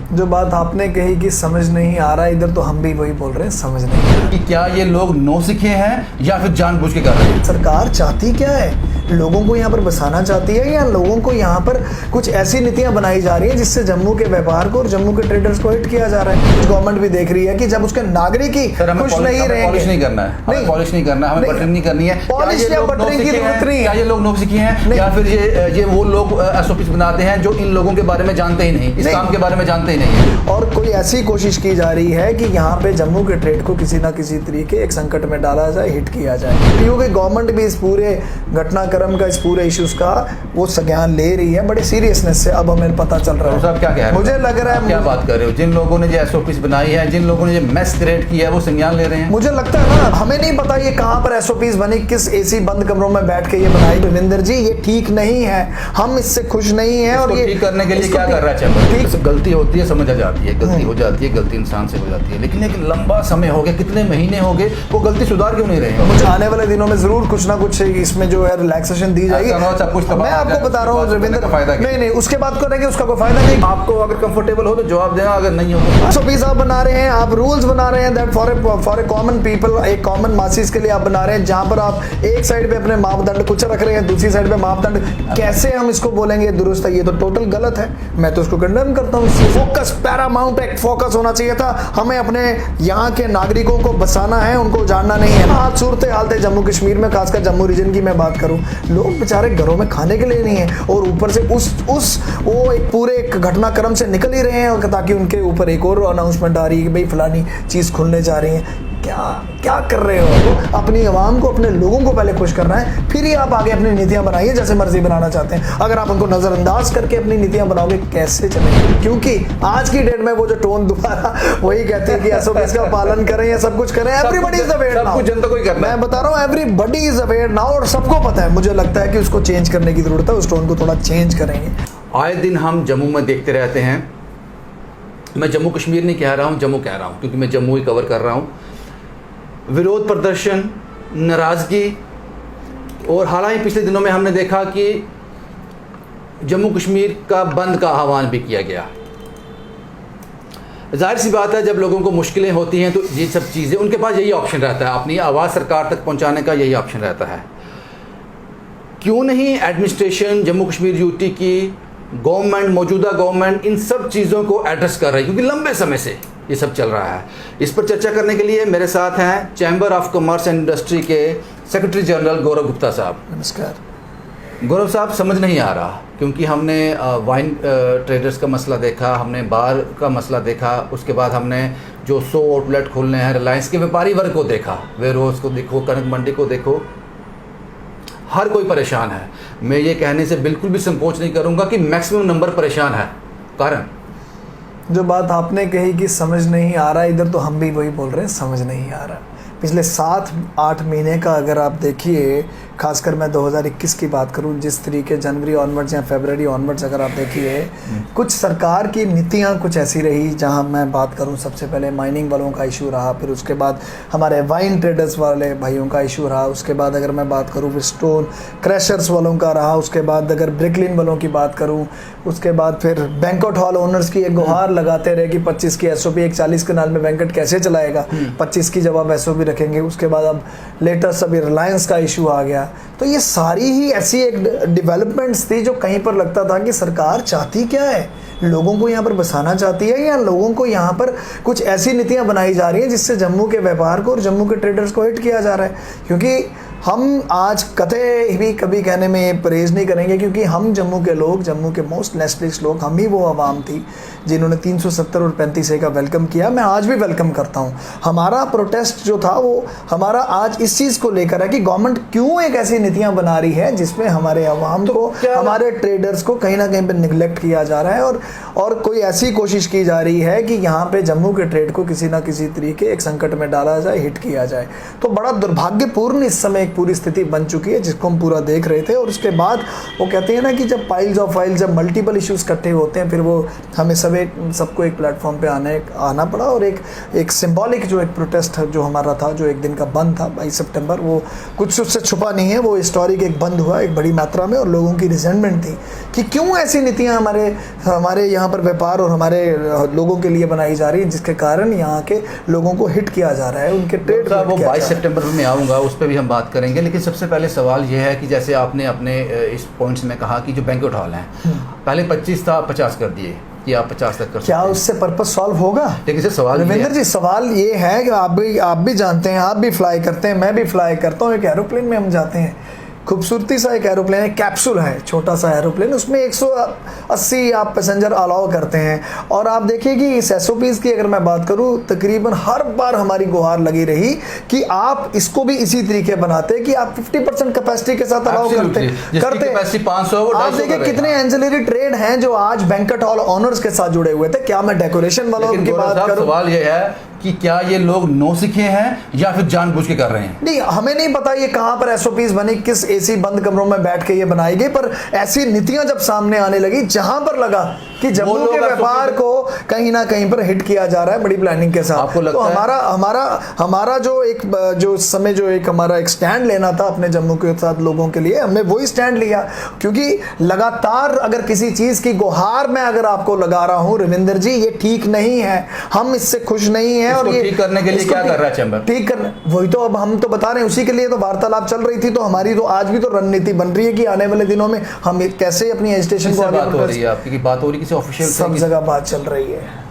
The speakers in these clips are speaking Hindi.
जो बात आपने कही कि समझ नहीं आ रहा, इधर तो हम भी वही बोल रहे हैं, समझ नहीं आ रहा कि क्या ये लोग नौसिखे हैं या फिर जानबूझ के कर रहे हैं। सरकार चाहती क्या है? लोगों को यहाँ पर बसाना चाहती है या लोगों को यहाँ पर कुछ ऐसी नीतियां बनाई जा रही है जिससे जम्मू के व्यापार को और जम्मू के ट्रेडर्स को हिट किया जा रहा है। गवर्नमेंट भी देख रही है कि जब उसके नागरिक ही खुश नहीं रहेंगे, पॉलिश नहीं करना है, हमें पॉलिश नहीं करना है, हमें बटरिंग नहीं करनी है। पॉलिश या बटरिंग की जरूरत नहीं है। क्या ये लोग नौसिखे हैं या फिर ये वो लोग एसओपीज बनाते हैं जो इन लोगों के बारे में जानते ही नहीं, इस काम के बारे में जानते ही नहीं। और कोई ऐसी कोशिश की जा रही है कि यहाँ पे जम्मू के ट्रेड को किसी ना किसी तरीके एक संकट में डाला जाए, हिट किया जाए, क्योंकि गवर्नमेंट भी इस पूरे घटनाक्रम का, इस पूरे इश्यूज का वो संज्ञान ले रही है बड़े सीरियसनेस से। अब हमें पता चल रहा है। साहब क्या कह रहे हैं? मुझे लग रहा है, क्या बात कर रहे हो? जिन लोगों ने जो एसओपीज बनाई है, जिन लोगों ने जो मेस क्रिएट किया है, वो संज्ञान ले रहे हैं। मुझे लगता है ना, हमें नहीं पता ये कहाँ पर एसओपीज बनी, किस एसी बंद कमरों में बैठ के ये बनाई। रविंदर जी, ये ठीक नहीं है, हम इससे खुश नहीं है। और ये ठीक करने के लिए क्या कर रहा है चैम्बर? गलती होती है, समझ आ जाती है, गलती हो जाती है, गलती इंसान से हो जाती है, लेकिन एक लंबा समय हो गया, कितने महीने हो गए, वो गलती सुधार क्यों नहीं रहे? मुझे आने वाले दिनों में जरूर कुछ ना कुछ इसमें जो है रिलैक्सेशन दी जाएगी। मैं आपको बता रहा हूँ रविंदर, नहीं, उसके बाद करेंगे, उसका कोई फायदा नहीं। आपको अगर कंफर्टेबल हो तो जवाब देना, अगर नहीं हो तो एसओपीज आप बना रहे हैं, आप रूल्स बना रहे हैं that for a common people, एक कॉमन मासिस के लिए आप बना रहे हैं, जहां पर आप एक साइड पे अपने मापदंड कुछ रख रहे हैं, दूसरी साइड पे मापदंड, कैसे हम इसको बोलेंगे दुरुस्त है? ये तो टोटल गलत है। मैं तो उसको कंडेम करता हूँ। फोकस, पैरामाउंट एक फोकस होना चाहिए था। हमें अपने यहाँ के नागरिकों को बसाना है, उनको जानना नहीं है। आज सूरत हाल थे जम्मू कश्मीर में, खासकर जम्मू रीजन की मैं बात करूं, लोग बेचारे घरों में खाने के लिए नहीं है, और ऊपर से वो एक पूरे घटनाक्रम से निकल ही रहे हैं ताकि उनके ऊपर एक और अनाउंसमेंट आ रही है कि भाई फलानी चीज खुलने जा रही है। क्या कर रहे हो? अपनी आवाम को, अपने लोगों को पहले खुश करना है, फिर ही आप आगे अपनी नीतियां बनाइए जैसे मर्जी बनाना चाहते हैं। अगर आप उनको नजरअंदाज करके अपनी नीतियां बनाओगे, कैसे चलेंगे? क्योंकि आज की डेट में वो जो टोन दोबारा वही कहते हैं कि एसओपीज का पालन करें या सब कुछ करें। एवरीबॉडी इज अवेयर नाउ, जनता को ही करना है। मैं बता रहा हूं, एवरीबॉडी इज अवेयर नाउ, और सबको पता है। मुझे लगता है कि उसको चेंज करने की जरूरत है, उस टोन को थोड़ा चेंज करेंगे। आए दिन हम जम्मू में देखते रहते हैं, मैं जम्मू कश्मीर नहीं कह रहा हूँ, जम्मू कह रहा हूँ क्योंकि मैं जम्मू ही कवर कर रहा हूँ। विरोध प्रदर्शन, नाराज़गी, और हालांकि पिछले दिनों में हमने देखा कि जम्मू कश्मीर का बंद का आह्वान भी किया गया। जाहिर सी बात है, जब लोगों को मुश्किलें होती हैं तो ये सब चीज़ें, उनके पास यही ऑप्शन रहता है, अपनी आवाज़ सरकार तक पहुंचाने का यही ऑप्शन रहता है। क्यों नहीं एडमिनिस्ट्रेशन जम्मू कश्मीर यूटी की गवर्नमेंट, मौजूदा गवर्नमेंट इन सब चीज़ों को एड्रेस कर रही है, क्योंकि लंबे समय से ये सब चल रहा है। इस पर चर्चा करने के लिए मेरे साथ हैं chamber of commerce and industry के सेक्रेटरी जनरल गौरव गुप्ता साहब। नमस्कार। गौरव साहब, समझ नहीं आ रहा, क्योंकि हमने वाइन ट्रेडर्स का मसला देखा, हमने बार का मसला देखा, उसके बाद हमने जो 100 आउटलेट खोलने हैं, रिलायंस के व्यापारी वर्ग को देखा, वेयरहाउस को देखो, कनक मंडी को देखो, हर कोई परेशान है। मैं ये कहने से बिल्कुल भी संकोच नहीं करूँगा कि मैक्सिमम नंबर परेशान है। कारण जो बात आपने कही कि समझ नहीं आ रहा, इधर तो हम भी वही बोल रहे हैं, समझ नहीं आ रहा। पिछले 7-8 महीने का अगर आप देखिए, खासकर मैं 2021 की बात करूं, जिस तरीके जनवरी ऑनवर्ड्स या फरवरी ऑनवर्ड्स अगर आप देखिए, कुछ सरकार की नीतियां कुछ ऐसी रही, जहां मैं बात करूं, सबसे पहले माइनिंग वालों का इशू रहा, फिर उसके बाद हमारे वाइन ट्रेडर्स वाले भाइयों का इशू रहा, उसके बाद अगर मैं बात करूं स्टोन क्रैशर्स वालों का रहा, उसके बाद अगर ब्रिकलिन वालों की बात करूं, उसके बाद फिर बैंक्वेट हॉल ओनर्स की एक गुहार लगाते रहे कि 25 की एसओपी, एक 40 कनाल में बैंक्वेट कैसे चलाएगा, 25 की जवाब एसओपी रखेंगे। उसके बाद अब लेटेस्ट अभी रिलायंस का इशू आ गया। तो ये सारी ही ऐसी एक डेवलपमेंट्स थी जो कहीं पर लगता था कि सरकार चाहती क्या है, लोगों को यहाँ पर बसाना चाहती है या लोगों को यहाँ पर कुछ ऐसी नीतियाँ बनाई जा रही हैं जिससे जम्मू के व्यापार को और जम्मू के ट्रेडर्स को हिट किया जा रहा है। क्योंकि हम आज कतई भी कभी कहने में परहेज नहीं करेंगे, क्योंकि हम जम्मू के लोग, जम्मू के मोस्ट नेशनलिस्ट लोग, हम ही वो आवाम थी जिन्होंने 370 और 35A का वेलकम किया। मैं आज भी वेलकम करता हूँ। हमारा प्रोटेस्ट जो था वो हमारा आज इस चीज़ को लेकर है कि गवर्नमेंट क्यों एक ऐसी नीतियाँ बना रही है जिसमें हमारे आवाम को, हमारे ट्रेडर्स को कहीं ना कहीं पर निगलेक्ट किया जा रहा है, और कोई ऐसी कोशिश की जा रही है कि यहाँ पे जम्मू के ट्रेड को किसी ना किसी तरीके एक संकट में डाला जाए, हिट किया जाए। तो बड़ा दुर्भाग्यपूर्ण इस समय एक पूरी स्थिति बन चुकी है जिसको हम पूरा देख रहे थे। और उसके बाद वो कहते हैं ना कि जब पाइल्स ऑफ फाइल, जब मल्टीपल इश्यूज इकट्ठे होते हैं, फिर वो हमें सबको एक प्लेटफॉर्म पे आना पड़ा। और एक सिंबॉलिक जो एक प्रोटेस्ट जो हमारा था, जो एक दिन का बंद था 22 सितंबर, वो कुछ उससे छुपा नहीं है, वो हिस्टोरिक एक बंद हुआ एक बड़ी मात्रा में। और लोगों की रिजेंटमेंट थी कि क्यों ऐसी नीतियाँ हमारे यहाँ पर व्यापार और हमारे लोगों के लिए बनाई जा रही है, जिसके कारण यहाँ के लोगों को हिट किया जा रहा है, उनके ट्रेड को। वो 22 सितंबर में आऊँगा, उस पर भी हम बात करेंगे। लेकिन सबसे पहले सवाल ये है कि जैसे आपने अपने इस पॉइंट्स में कहा कि जो बैंक्वेट हॉल हैं, पहले 25 था, 50 कर दिए कि आप 50 तक कर क्या उससे पर्पस सॉल्व होगा? लेकिन सर सवाल रविंदर जी, सवाल ये है कि आप भी जानते हैं, आप भी फ्लाई करते हैं, मैं भी फ्लाई करता हूँ। एक एरोप्लेन में हम जाते हैं, खूबसूरती सा एक एरोप्लेन है, कैप्सूल है, छोटा सा एरोप्लेन, उसमें 180 आप पैसेंजर अलाउ करते हैं। और आप देखिए कि इस SOPs की अगर मैं बात करूं, तकरीबन हर बार हमारी गुहार लगी रही कि आप इसको भी इसी तरीके बनाते कि आप 50% कैपेसिटी के साथ अलाउ करते। आप देखिए कितने एंजिलरी ट्रेड हैं जो आज बैंक्वेट हॉल ओनर्स के साथ जुड़े हुए थे। क्या मैं डेकोरेशन वालों की बात करूं? सवाल ये है कि क्या ये लोग नौसिखे हैं या फिर जानबूझ के कर रहे हैं? नहीं, हमें नहीं पता ये कहां पर SOPs बनी, किस AC बंद कमरों में बैठ के ये बनाई गई, पर ऐसी नीतियां जब सामने आने लगी, जहां पर लगा कि जम्मू के व्यापार को कहीं ना कहीं पर हिट किया जा रहा है बड़ी प्लानिंग के साथ। आपको लगता तो हमारा जो समय जो एक हमारा एक स्टैंड लेना था अपने जम्मू के साथ लोगों के लिए, हमने वही स्टैंड लिया। क्योंकि लगातार अगर किसी चीज की गुहार मैं अगर आपको लगा रहा हूं रविंदर जी, ये ठीक नहीं है, हम इससे खुश नहीं है। और ये ठीक करने के लिए क्या कर रहा है चैम्बर? ठीक करने, वही तो अब हम तो बता रहे हैं, उसी के लिए तो वार्तालाप चल रही थी। तो हमारी तो आज भी तो रणनीति बन रही है कि आने वाले दिनों में हम कैसे अपनी एजिटेशन को आगे बात हो रही है आपकी, बात हो रही किसी ऑफिशियल? सब जगह बात चल रही है,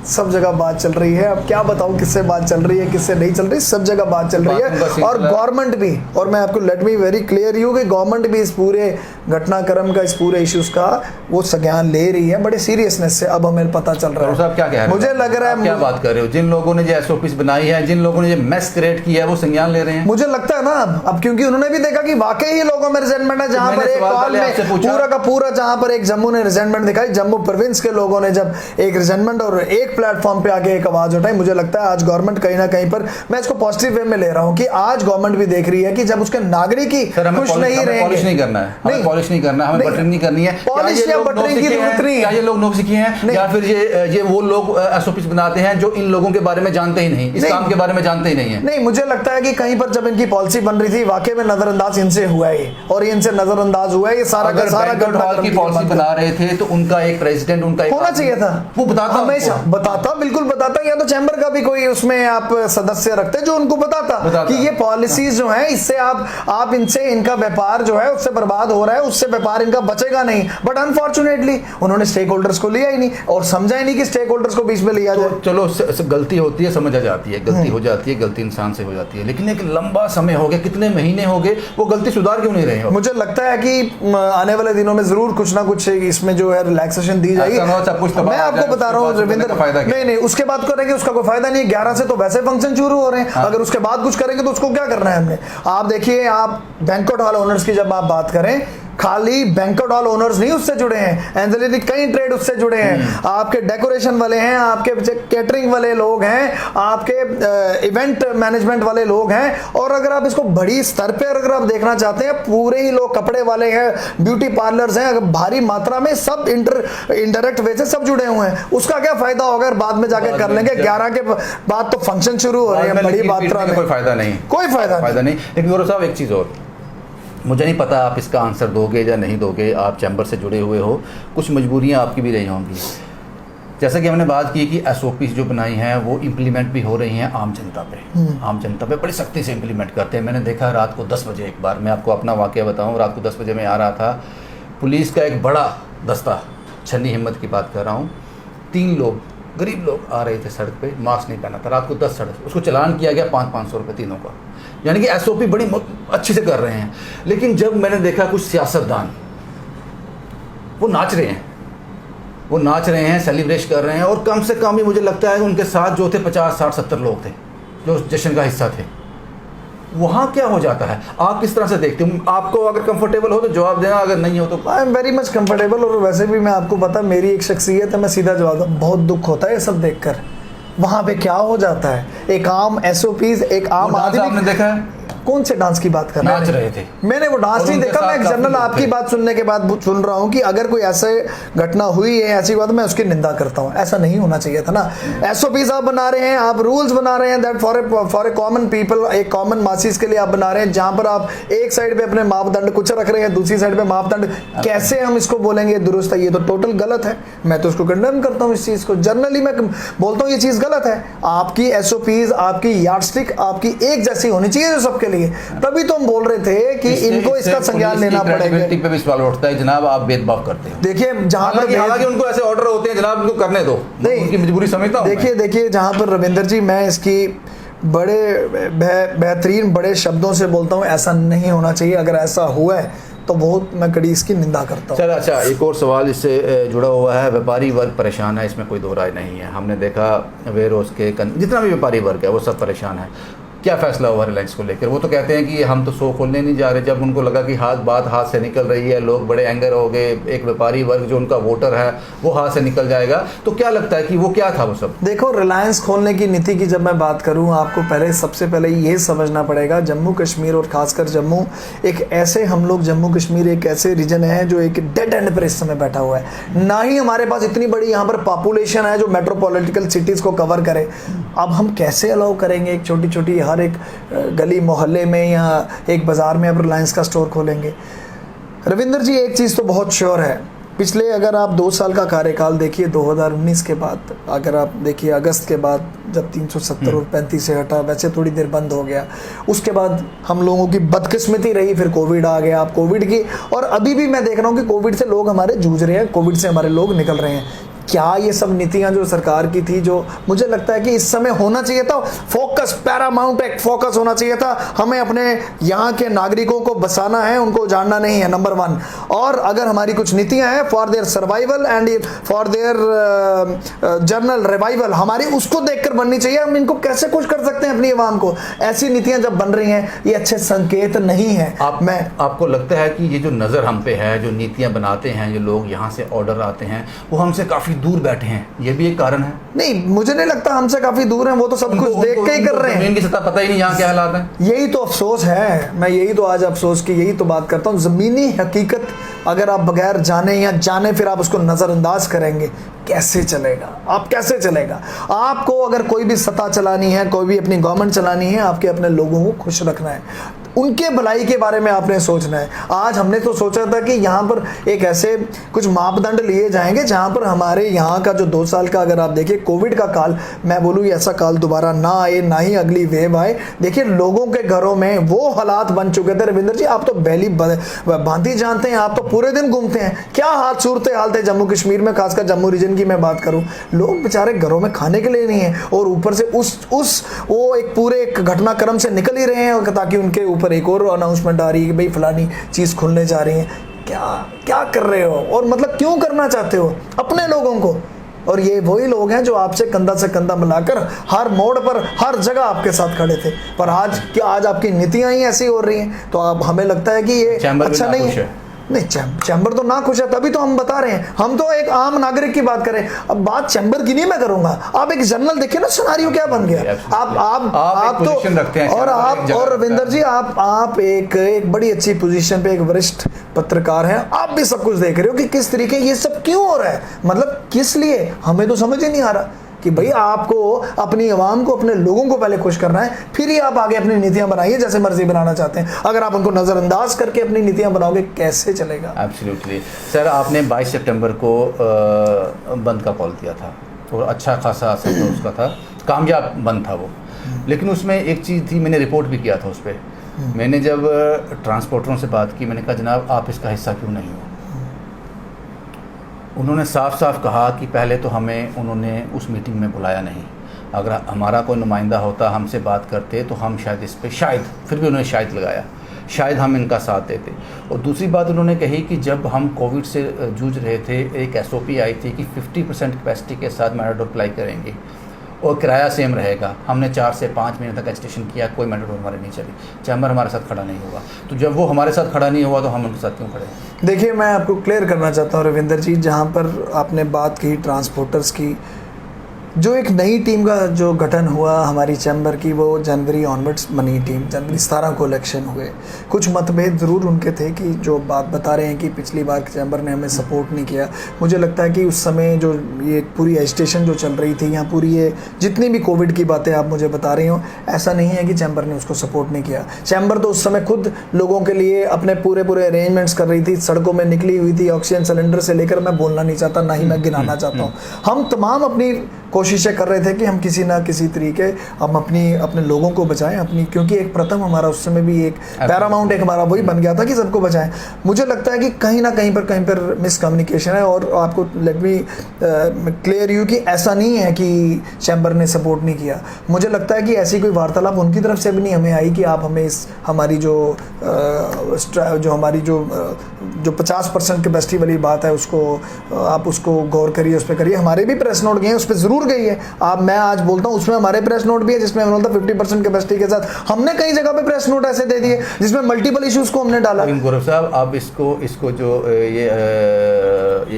सब जगह बात चल रही है। अब क्या बताऊं किससे बात चल रही है, किससे नहीं चल रही, सब जगह बात चल रही है। और गवर्नमेंट भी, और मैं आपको let me very clear you कि गवर्नमेंट भी इस पूरे घटनाक्रम का, इस पूरे इश्यूज का वो संज्ञान ले रही है बड़े सीरियसनेस से। अब हमें पता चल रहा है। साहब क्या कह रहे हैं? मुझे लग रहा है, क्या बात कर रहे हो? जिन लोगों ने जो SOPs बनाई है, जिन लोगों ने जो मेस क्रिएट किया है, वो संज्ञान ले रहे हैं। मुझे लगता है ना अब क्योंकि उन्होंने भी देखा कि वाकई ही लोगों में रिजेंटमेंट है। जहां पर एक कॉल में पूरा का पूरा, जहां पर एक जम्मू ने रिजेंटमेंट दिखाई, जम्मू प्रोविंस के लोगों ने जब एक रिजेंटमेंट और एक प्लेटफॉर्म पे आगे एक आवाज उठाई, मुझे लगता है आज गवर्नमेंट कहीं ना कहीं पर, मैं इसको पॉजिटिव वे में ले रहा हूं कि आज गवर्नमेंट भी देख रही है कि जब उसके नागरिक ही खुश नहीं रहेंगे। पॉलिश नहीं करना है, हमें पॉलिश नहीं करना है, हमें बटरिंग नहीं करनी है। पॉलिश या बटरिंग की जरूरत नहीं है। क्या ये लोग नौसिखे हैं या फिर ये वो लोग SOPs बनाते हैं जो इन लोगों के बारे में जानते ही नहीं, इस काम के बारे में जानते ही नहीं है? नहीं, मुझे लगता है कि कहीं पर जब इनकी पॉलिसी बन रही थी, वाकई में नजरअंदाज इनसे हुआ है, और इनसे नजरअंदाज हुआ है ये सारा का सारा। हॉल की पॉलिसी बना रहे थे तो उनका एक प्रेसिडेंट, उनका होना चाहिए था, वो बताता, हमेशा बताता, बिल्कुल बताता। या तो चैम्बर का भी कोई उसमें आप सदस्य रखते जो उनको बताता कि ये पॉलिसीज जो है, इससे आप इनसे, इनका व्यापार जो है उससे बर्बाद हो रहा है, उससे व्यापार इनका बचेगा नहीं। बट अनफॉर्चुनेटली उन्होंने स्टेक होल्डर्स को लिया ही नहीं और समझा ही नहीं कि स्टेक होल्डर्स को बीच में लिया जाए। चलो गलती होती है, समझ आ जाती है, गलती हो जाती है, गलती इंसान से हो जाती है, लेकिन एक लंबा समय हो गया, कितने महीने हो गए, वो गलती सुधार क्यों नहीं रहे हो? मुझे लगता है कि आने वाले दिनों में जरूर कुछ ना कुछ इसमें जो है रिलैक्सेशन दी जाएगी। मैं आपको बता रहा हूँ रविंद्र, नहीं उसके बाद करेंगे उसका कोई फायदा नहीं है। 11 से तो वैसे फंक्शन शुरू हो रहे हैं, अगर उसके बाद कुछ करेंगे तो उसको क्या करना है हमने? आप देखिए, आप बैंक्वेट हॉल ओनर्स की जब आप बात करें, खाली बैंक्वेट हॉल ओनर्स नहीं उससे जुड़े हैं, एंजिलरी कई ट्रेड उससे जुड़े हैं। आपके डेकोरेशन वाले हैं, आपके कैटरिंग वाले लोग हैं, आपके इवेंट मैनेजमेंट वाले लोग हैं। और अगर आप इसको बड़ी स्तर पे अगर आप देखना चाहते हैं, पूरे ही लोग, कपड़े वाले हैं, ब्यूटी पार्लर्स हैं, भारी मात्रा में सब इंडायरेक्ट वे से सब जुड़े हुए हैं। उसका क्या फायदा होगा बाद में जाके कर लेंगे? 11 के बाद तो फंक्शन शुरू हो रहे हैं बड़ी मात्रा में, कोई फायदा नहीं, कोई फायदा नहीं। लेकिन गौरव साहब, एक चीज और, मुझे नहीं पता आप इसका आंसर दोगे या नहीं दोगे, आप चैम्बर से जुड़े हुए हो, कुछ मजबूरियां आपकी भी रही होंगी। जैसा कि हमने बात की कि SOPs जो बनाई हैं वो इम्प्लीमेंट भी हो रही हैं आम जनता पे बड़ी सख्ती से इम्प्लीमेंट करते हैं। मैंने देखा रात को 10 बजे, एक बार मैं आपको अपना वाकया बताऊं, रात को 10 बजे मैं आ रहा था, पुलिस का एक बड़ा दस्ता, छन्नी हिम्मत की बात कर रहा हूँ, 3 लोग, गरीब लोग आ रहे थे सड़क पे, मास्क नहीं पहना था, रात को 10 सड़क, उसको चलान किया गया 500-500 रुपये तीनों का। यानी कि SOP बड़ी अच्छे से कर रहे हैं। लेकिन जब मैंने देखा कुछ सियासतदान वो नाच रहे हैं, सेलिब्रेट कर रहे हैं, और कम से कम ही मुझे लगता है उनके साथ जो थे 50-60-70 लोग थे जो जश्न का हिस्सा थे। वहाँ क्या हो जाता है, आप किस तरह से देखते हो? आपको अगर कंफर्टेबल हो तो जवाब देना, अगर नहीं हो तो। I am very much comfortable. और वैसे भी मैं आपको पता, मेरी एक शख्सियत है, मैं सीधा जवाब दूं, बहुत दुख होता है ये सब देखकर। वहाँ पे क्या हो जाता है, एक आम SOPs, एक आम आदमी, आपने देखा है कौन से डांस की बात कर रहे हैं? नाच रहे थे। मैंने वो डांस और नहीं उनके देखा, मैं साथ एक काफी जनरल लोग आपकी थे। बात सुनने के बाद सुन रहा हूँ कि अगर कोई ऐसे घटना हुई है, ऐसी बात, मैं उसकी निंदा करता हूँ। ऐसा नहीं होना चाहिए था ना। एसओपीज आप बना रहे हैं, आप रूल्स बना रहे हैं that for a common people, एक कॉमन मासिस के लिए आप बना रहे हैं, जहां पर आप एक साइड पे अपने मापदंड कुछ रख रहे हैं, दूसरी साइड पे मापदंड, कैसे हम इसको बोलेंगे दुरुस्त है? ये तो टोटल गलत है। मैं तो उसको कंडेम करता हूँ इस चीज को। जनरली मैं बोलता हूँ ये चीज गलत है। आपकी एसओपीज, आपकी यार्डस्टिक आपकी एक जैसी होनी चाहिए जो सबके लिए। तभी तो हम बोल रहे थे कि इनको इसका संज्ञान लेना पड़ेगा। पे भी सवाल उठता है जनाब, आप भेदभाव करते हैं। देखिए जहां पर हालांकि उनको ऐसे ऑर्डर होते हैं जनाब, उनको करने दो, नहीं, उनकी मजबूरी समझता हूं। देखिए जहां पर रविंदर जी, मैं इसकी बड़े बेहतरीन बड़े शब्दों से बोलता हूं, ऐसा नहीं होना चाहिए। अगर ऐसा हुआ है तो बहुत मैं कड़ी इसकी निंदा करता हूं। चल अच्छा, एक और सवाल इससे जुड़ा हुआ है। व्यापारी वर्ग परेशान है, इसमें कोई दो राय नहीं है। हमने देखा वेयर हाउस के जितना भी व्यापारी वर्ग है वो सब परेशान है। क्या फैसला हुआ रिलायंस को लेकर? वो तो कहते हैं कि हम तो 100 खोलने नहीं जा रहे। जब उनको लगा कि बात हाथ से निकल रही है, लोग बड़े एंगर हो गए, एक व्यापारी वर्ग जो उनका वोटर है वो हाथ से निकल जाएगा, तो क्या लगता है कि वो क्या था वो सब? देखो, रिलायंस खोलने की नीति की जब मैं बात करूं, आपको सबसे पहले ये समझना पड़ेगा, जम्मू कश्मीर और खासकर जम्मू एक ऐसे, हम लोग जम्मू कश्मीर एक ऐसे रीजन है जो एक डेड एंड पर इस समय बैठा हुआ है। ना ही हमारे पास इतनी बड़ी यहाँ पर पॉपुलेशन है जो मेट्रोपॉलिटिकल सिटीज़ को कवर करे। अब हम कैसे अलाउ करेंगे एक छोटी छोटी हर एक गली मोहल्ले में या एक बाज़ार में अब रिलायंस का स्टोर खोलेंगे? रविंदर जी, एक चीज़ तो बहुत श्योर है, पिछले अगर आप 2 साल का कार्यकाल देखिए, 2019 के बाद अगर आप देखिए, अगस्त के बाद जब 370 और 35 से हटा, वैसे थोड़ी देर बंद हो गया, उसके बाद हम लोगों की बदकिस्मती रही, फिर कोविड आ गया। आप कोविड की, और अभी भी मैं देख रहा हूँ कि कोविड से लोग हमारे जूझ रहे हैं, कोविड से हमारे लोग निकल रहे हैं। क्या ये सब नीतियां जो सरकार की थी, जो मुझे लगता है कि इस समय होना चाहिए था फोकस, पैरामाउंट एक फोकस होना चाहिए था। हमें अपने यहाँ के नागरिकों को बसाना है, उनको जानना नहीं है, नंबर 1। और अगर हमारी कुछ नीतियां हैं for their survival and for their journal revival, हमारी उसको देखकर बननी चाहिए। हम इनको कैसे खुश कर सकते हैं अपनी आवाम को? ऐसी नीतियां जब बन रही हैं, ये अच्छे संकेत नहीं है। आपको लगता है कि ये जो नज़र हम पे है, जो नीतियां बनाते हैं, जो लोग यहाँ से ऑर्डर आते हैं, वो हमसे काफ़ी दूर बैठे हैं, ये भी एक कारण है? नहीं, मुझे नहीं लगता हमसे काफी दूर हैं, वो तो सब कुछ देख के ही कर रहे हैं। जमीन की सतह पता ही नहीं यहाँ क्या हालात है। यही तो अफसोस है, मैं यही तो आज अफसोस की यही तो बात करता हूँ। ज़मीनी हकीकत अगर आप बगैर जाने या जाने फिर आप उसको नज़रअंदाज करेंगे, कैसे चलेगा? आप कैसे चलेगा? आपको अगर कोई भी सत्ता चलानी है, कोई भी अपनी गवर्नमेंट चलानी है, आपके अपने लोगों को खुश रखना है, उनके भलाई के बारे में आपने सोचना है। आज हमने तो सोचा था कि यहाँ पर एक ऐसे कुछ मापदंड लिए जाएंगे जहाँ पर हमारे यहाँ का जो 2 साल का, अगर आप देखिए कोविड का काल, मैं बोलूँ ऐसा काल दोबारा ना आए, ना ही अगली वेव आए। देखिए लोगों के घरों में वो हालात बन चुके थे। रविंदर जी, आप तो बैली भांति जानते हैं, आप तो पूरे दिन घूमते हैं, क्या हाल सूरत हाल थे जम्मू कश्मीर में, खासकर जम्मू रीजन की मैं बात करूँ। लोग बेचारे घरों में खाने के लिए नहीं है, और ऊपर से वो एक पूरे एक घटनाक्रम से निकल ही रहे हैं, ताकि उनके ऊपर एक और अनाउंसमेंट आ रही है कि भाई फलानी चीज़ खुलने जा रही है। क्या कर रहे हो? और मतलब क्यों करना चाहते हो अपने लोगों को? और ये वही लोग हैं जो आपसे कंधा से कंधा मिलाकर हर मोड़ पर, हर जगह आपके साथ खड़े थे। पर आज आपकी नीतियां ही ऐसी हो रही हैं, तो अब हमें लगता है कि ये अच्छा नहीं है। नहीं, चैम्बर तो ना खुश है, तभी तो हम बता रहे हैं। हम तो एक आम नागरिक की बात करें। अब बात चैम्बर की नहीं मैं करूंगा, आप एक जनरल देखिए ना, सिनेरियो क्या बन गया। आप तो, और रविंदर जी, आप एक बड़ी अच्छी पोजीशन पे एक वरिष्ठ पत्रकार हैं, आप भी सब कुछ देख रहे हो कि किस तरीके ये सब क्यों हो रहा है, मतलब किस लिए, हमें तो समझ ही नहीं आ रहा कि भाई आपको अपनी आवाम को, अपने लोगों को पहले खुश करना है, फिर ही आप आगे अपनी नीतियां बनाइए जैसे मर्जी बनाना चाहते हैं। अगर आप उनको नज़रअंदाज करके अपनी नीतियां बनाओगे, कैसे चलेगा? एब्सोल्युटली सर, आपने 22 सितंबर को बंद का कॉल दिया था और अच्छा खासा असर उसका था, कामयाब बंद था वो। लेकिन उसमें एक चीज़ थी, मैंने रिपोर्ट भी किया था उस पर। मैंने जब ट्रांसपोर्टरों से बात की, मैंने कहा जनाब आप इसका हिस्सा क्यों नहीं हो? उन्होंने साफ साफ कहा कि पहले तो हमें उन्होंने उस मीटिंग में बुलाया नहीं, अगर हमारा कोई नुमाइंदा होता, हमसे बात करते, तो हम शायद इस पे शायद, फिर भी उन्होंने शायद लगाया, शायद हम इनका साथ देते। और दूसरी बात उन्होंने कही कि जब हम कोविड से जूझ रहे थे, एक SOP आई थी कि 50% कैपेसिटी के साथ मेटाडोर अप्लाई करेंगे और किराया सेम रहेगा। हमने 4 से 5 महीने तक एजिटेशन किया, कोई मेटाडोर हमारे नहीं चली, चैम्बर हमारे साथ खड़ा नहीं हुआ। तो जब वो हमारे साथ खड़ा नहीं हुआ तो हम उनके साथ क्यों खड़े? देखिए, मैं आपको क्लियर करना चाहता हूँ रविंदर जी, जहाँ पर आपने बात की ट्रांसपोर्टर्स की, जो एक नई टीम का जो गठन हुआ हमारी चैम्बर की, वो जनवरी ऑनवर्ड्स बनी टीम, जनवरी 17 को इलेक्शन हुए। कुछ मतभेद ज़रूर उनके थे कि जो बात बता रहे हैं कि पिछली बार चैम्बर ने हमें सपोर्ट नहीं किया। मुझे लगता है कि उस समय जो ये पूरी एजिटेशन जो चल रही थी, या पूरी ये जितनी भी कोविड की बातें आप मुझे बता रही हो, ऐसा नहीं है कि चैम्बर ने उसको सपोर्ट नहीं किया। चैम्बर तो उस समय खुद लोगों के लिए अपने पूरे अरेंजमेंट्स कर रही थी, सड़कों में निकली हुई थी, ऑक्सीजन सिलेंडर से लेकर, मैं बोलना नहीं चाहता, ना ही मैं गिनाना चाहता हूँ। हम तमाम अपनी कोशिशें कर रहे थे कि हम किसी ना किसी तरीके हम अपने लोगों को बचाएं, अपनी, क्योंकि एक प्रथम हमारा उस समय भी एक पैरामाउंट एक हमारा वही बन गया था कि सबको बचाएं। मुझे लगता है कि कहीं ना कहीं पर मिसकम्युनिकेशन है, और आपको लेट मी क्लियर यू कि ऐसा नहीं है कि चैम्बर ने सपोर्ट नहीं किया। मुझे लगता है कि ऐसी कोई वार्तालाप उनकी तरफ से भी नहीं हमें आई कि आप हमें इस हमारी जो हमारी जो 50% कैपेसिटी वाली बात है उसको आप उसको गौर करिए, उस पर करिए। हमारे भी प्रेस नोट गए हैं, उस पर ज़रूर गई है। मैं आज बोलता हूँ उसमें हमारे प्रेस नोट भी है जिसमें हमने बोलता 50% कैपेसिटी के साथ हमने कई जगह पे प्रेस नोट ऐसे दे दिए जिसमें मल्टीपल इश्यूज को हमने डाला। गौरव साहब, अब इसको जो ये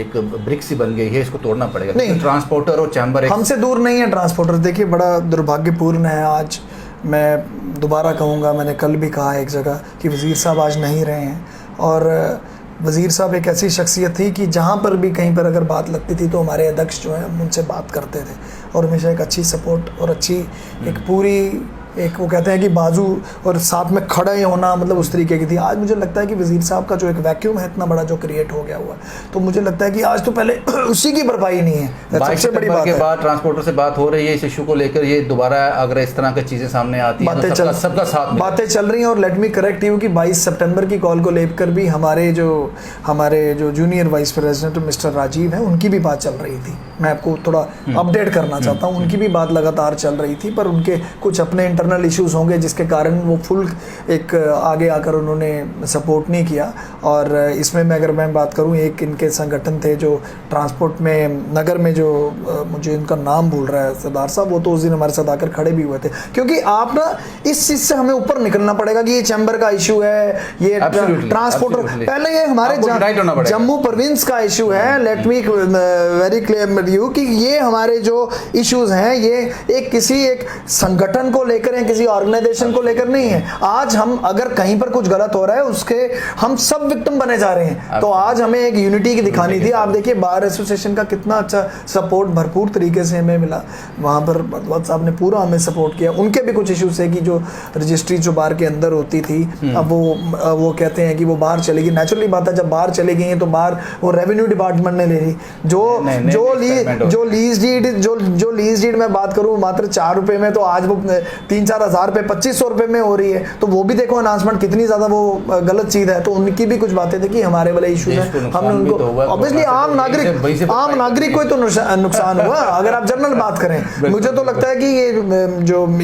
एक ब्रिक्स ही बन गई है, इसको तोड़ना पड़ेगा। नहीं, ट्रांसपोर्टर और चैम्बर हमसे दूर नहीं है। ट्रांसपोर्टर देखिए बड़ा दुर्भाग्यपूर्ण है। आज मैं दोबारा कहूँगा, मैंने कल भी कहा एक जगह कि वज़ीर साहब आज नहीं रहे हैं, और वज़ीर साहब एक ऐसी शख्सियत थी कि जहाँ पर भी कहीं पर अगर बात लगती थी तो हमारे अध्यक्ष जो हैं हम उनसे बात करते थे, और हमेशा एक अच्छी सपोर्ट और अच्छी एक पूरी एक वो कहते हैं कि बाजू और साथ में खड़े होना, मतलब उस तरीके की थी। आज मुझे लगता है कि वज़ीर साहब का जो एक वैक्यूम है इतना बड़ा जो क्रिएट हो गया हुआ, तो मुझे लगता है कि आज तो पहले उसी की भरपाई नहीं है। सबसे बड़ी बात के बाद ट्रांसपोर्टर से बात हो रही है इस इशू को लेकर, ये दोबारा अगर इस तरह की चीज़ें सामने आती हैं तो सबका साथ बातें चल रही हैं। और लेट मी करेक्ट यू कि 22 सितंबर की कॉल को लेकर भी हमारे जो junior vice president mister Rajeev हैं, उनकी भी बात चल रही थी। मैं आपको थोड़ा अपडेट करना चाहता हूँ, उनकी भी बात लगातार चल रही थी, पर उनके कुछ अपने इंटरनल इश्यूज होंगे जिसके कारण वो फुल एक आगे आकर उन्होंने सपोर्ट नहीं किया। और इसमें अगर मैं बात करूं, एक इनके संगठन थे जो ट्रांसपोर्ट में नगर में जो मुझे इनका नाम भूल रहा है, सरदार साहब, वो तो उस दिन हमारे साथ आकर खड़े भी हुए थे। क्योंकि आप ना इस चीज़ से हमें ऊपर निकलना पड़ेगा कि ये चैम्बर का इशू है, ये ट्रांसपोर्टर, पहले ये हमारे जम्मू प्रोविंस का इशू है। Let me very clear you कि ये हमारे जो इश्यूज हैं ये किसी एक संगठन को लेकर या किसी ऑर्गेनाइजेशन को लेकर नहीं है। आज हम अगर कहीं पर कुछ गलत हो रहा है उसके हम सब विक्टिम बने जा रहे हैं, तो आज हमें एक यूनिटी की दिखानी थी। आप देखिए बार एसोसिएशन का कितना अच्छा सपोर्ट भरपूर तरीके से हमें मिला, वहाँ पर भगवत साहब ने पूरा हमें सपोर्ट किया। उनके भी कुछ इश्यूज है कि जो रजिस्ट्री जो बार के अंदर होती थी, अब वो कहते हैं कि वो बाहर चलेगी। नेचुरली बात है, जब बाहर चली गई तो बाहर वो रेवेन्यू डिपार्टमेंट ने ले ली। जो लीज डीड मैं बात करूँ मात्र 4 रुपए में, तो आज वो 3-4 हज़ार रुपये 2500 रुपये में हो रही है। तो वो भी देखो अनाउंसमेंट कितनी ज़्यादा वो गलत चीज़ है। तो उनकी भी कुछ बातें थी कि हमारे वाले इशू है, हमने उनको ऑब्वियसली आम नागरिक को तो नुकसान हुआ अगर आप जनरल बात करें। मुझे तो लगता है कि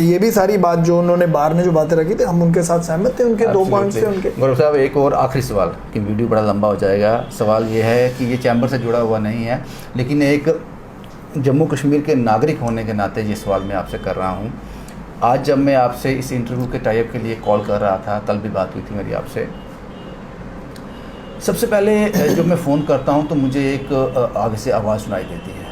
ये भी सारी बात जो उन्होंने बाहर ने जो बातें रखी थी, हम उनके साथ सहमत थे, उनके 2 पॉइंट्स थे उनके। गौरव साहब, एक और आखिरी सवाल, कि वीडियो बड़ा लंबा हो जाएगा। सवाल ये है कि ये चैम्बर से जुड़ा हुआ नहीं है, लेकिन एक जम्मू कश्मीर के नागरिक होने के नाते ये सवाल मैं आपसे कर रहा हूँ। आज जब मैं आपसे इस इंटरव्यू के टाइप के लिए कॉल कर रहा था, कल भी बात हुई थी मेरी आपसे, सबसे पहले जब मैं फ़ोन करता हूं तो मुझे एक आगे से आवाज़ सुनाई देती है,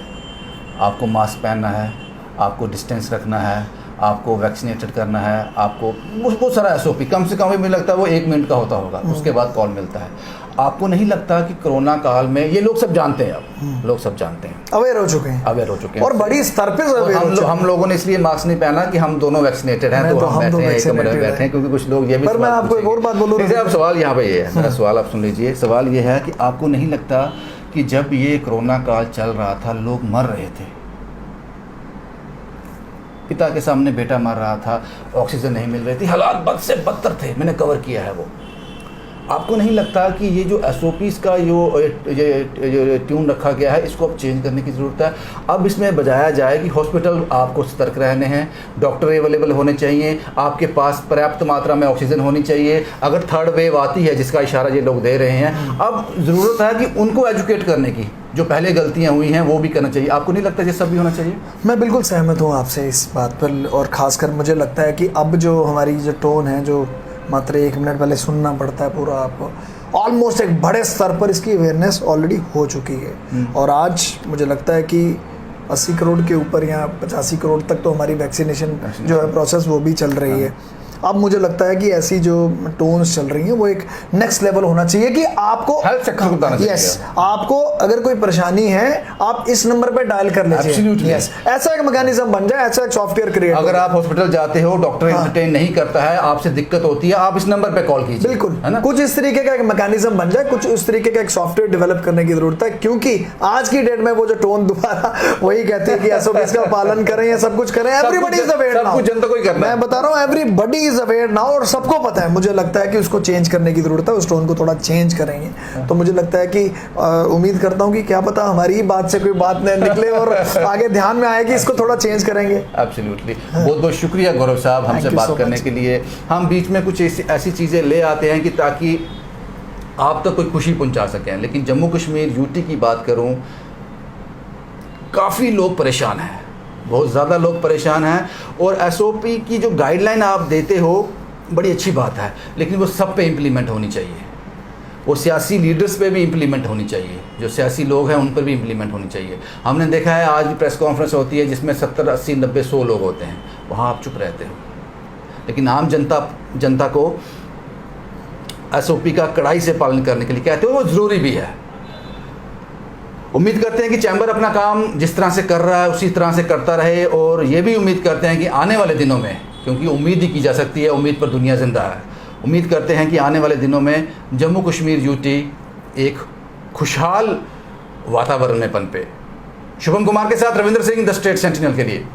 आपको मास्क पहनना है, आपको डिस्टेंस रखना है, आपको वैक्सीनेटेड करना है, आपको बहुत सारा SOP, कम से कम मुझे लगता है वो 1 मिनट का होता होगा, उसके बाद कॉल मिलता है। आपको नहीं लगता कि कोरोना काल में ये लोग सब जानते हैं, अब लोग सब जानते हैं, अवेयर हो चुके हैं और बड़ी स्तर पे हम लोगों ने इसलिए मास्क नहीं पहना कि हम दोनों वैक्सीनेटेड हैं, तो हम बैठे हैं, एक कमरे में बैठे हैं, क्योंकि कुछ लोग ये भी। पर मैं आपको एक और बात बोलूँ, अब सवाल यहाँ पे ये है, मेरा सवाल आप सुन लीजिए। सवाल ये है कि आपको नहीं लगता कि जब ये कोरोना काल चल रहा था, लोग मर रहे थे, पिता के सामने बेटा मर रहा था, ऑक्सीजन नहीं मिल रही थी, हालात बद से बदतर थे, मैंने कवर किया है वो। आपको नहीं लगता कि ये जो SOPs का जो ट्यून रखा गया है, इसको अब चेंज करने की ज़रूरत है? अब इसमें बजाया जाए कि हॉस्पिटल आपको सतर्क रहने हैं, डॉक्टर अवेलेबल होने चाहिए, आपके पास पर्याप्त मात्रा में ऑक्सीजन होनी चाहिए। अगर थर्ड वेव आती है, जिसका इशारा ये लोग दे रहे हैं, अब ज़रूरत है कि उनको एजुकेट करने की, जो पहले गलतियां हुई हैं वो भी करना चाहिए। आपको नहीं लगता ये सब भी होना चाहिए? मैं बिल्कुल सहमत हूँ आपसे इस बात पर, और ख़ासकर मुझे लगता है कि अब जो हमारी जो टोन है, जो मात्र 1 मिनट पहले सुनना पड़ता है पूरा, आपको ऑलमोस्ट एक बड़े स्तर पर इसकी अवेयरनेस ऑलरेडी हो चुकी है। और आज मुझे लगता है कि 80 करोड़ के ऊपर या 85 करोड़ तक तो हमारी वैक्सीनेशन जो है प्रोसेस वो भी चल रही है। अब मुझे लगता है कि ऐसी जो टोन्स चल रही हैं वो एक नेक्स्ट लेवल होना चाहिए कि आपको हेल्थ सेक्टर को बताना चाहिए। यस, आपको अगर कोई परेशानी है आप इस नंबर पे डायल कर लीजिए। Absolutely. यस, ऐसा एक मैकेनिज्म बन जाए, ऐसा एक सॉफ्टवेयर क्रिएट। अगर आप हॉस्पिटल जाते हो, डॉक्टर एंटरटेन नहीं करता है, आपसे दिक्कत होती है, आप इस नंबर पे कॉल कीजिए। बिल्कुल, है ना? कुछ इस तरीके का एक मैकेनिज्म बन जाए, कुछ उस तरीके का एक सॉफ्टवेयर डेवलप करने की जरूरत है, क्योंकि आज की डेट में वो जो टोन दोबारा वही कहती है कि एसओपीज का पालन करें या सब कुछ करें। एवरीबॉडी इज अवेयर नाउ, सब कुछ जनता को ही करना है। मैं बता रहा हूँ एवरीबॉडी इज अवेयर नाउ और सबको पता है। मुझे लगता है कि उसको चेंज करने की जरूरत है, उस टोन को थोड़ा चेंज करेंगे तो मुझे लगता है कि उम्मीद करता हूँ कि क्या पता हमारी ही बात से कोई बात न निकले और आगे ध्यान में आए कि इसको थोड़ा चेंज करेंगे। एब्सोल्युटली। बहुत बहुत शुक्रिया गौरव साहब हमसे you बात so करने much. के लिए। हम बीच में कुछ ऐसी चीज़ें ले आते हैं कि ताकि आप तक कोई खुशी पहुंचा सकें, लेकिन जम्मू कश्मीर यूटी की बात करूं, काफ़ी लोग परेशान हैं, बहुत ज़्यादा लोग परेशान हैं। और एसओपी की जो गाइडलाइन आप देते हो बड़ी अच्छी बात है, लेकिन वो सब पे इम्प्लीमेंट होनी चाहिए, वो सियासी लीडर्स पे भी इम्प्लीमेंट होनी चाहिए, जो सियासी लोग हैं उन पर भी इम्प्लीमेंट होनी चाहिए। हमने देखा है आज भी प्रेस कॉन्फ्रेंस होती है जिसमें 70, 80, 90, 100 लोग होते हैं, वहाँ आप चुप रहते हो, लेकिन आम जनता को एसओपी का कड़ाई से पालन करने के लिए कहते हो, वो ज़रूरी भी है। उम्मीद करते हैं कि चैम्बर अपना काम जिस तरह से कर रहा है उसी तरह से करता रहे, और ये भी उम्मीद करते हैं कि आने वाले दिनों में, क्योंकि उम्मीद ही की जा सकती है, उम्मीद पर दुनिया जिंदा है, उम्मीद करते हैं कि आने वाले दिनों में जम्मू कश्मीर यूटी एक खुशहाल वातावरण में पनपे। शुभम कुमार के साथ Ravindra Singh, the state sentinel के लिए।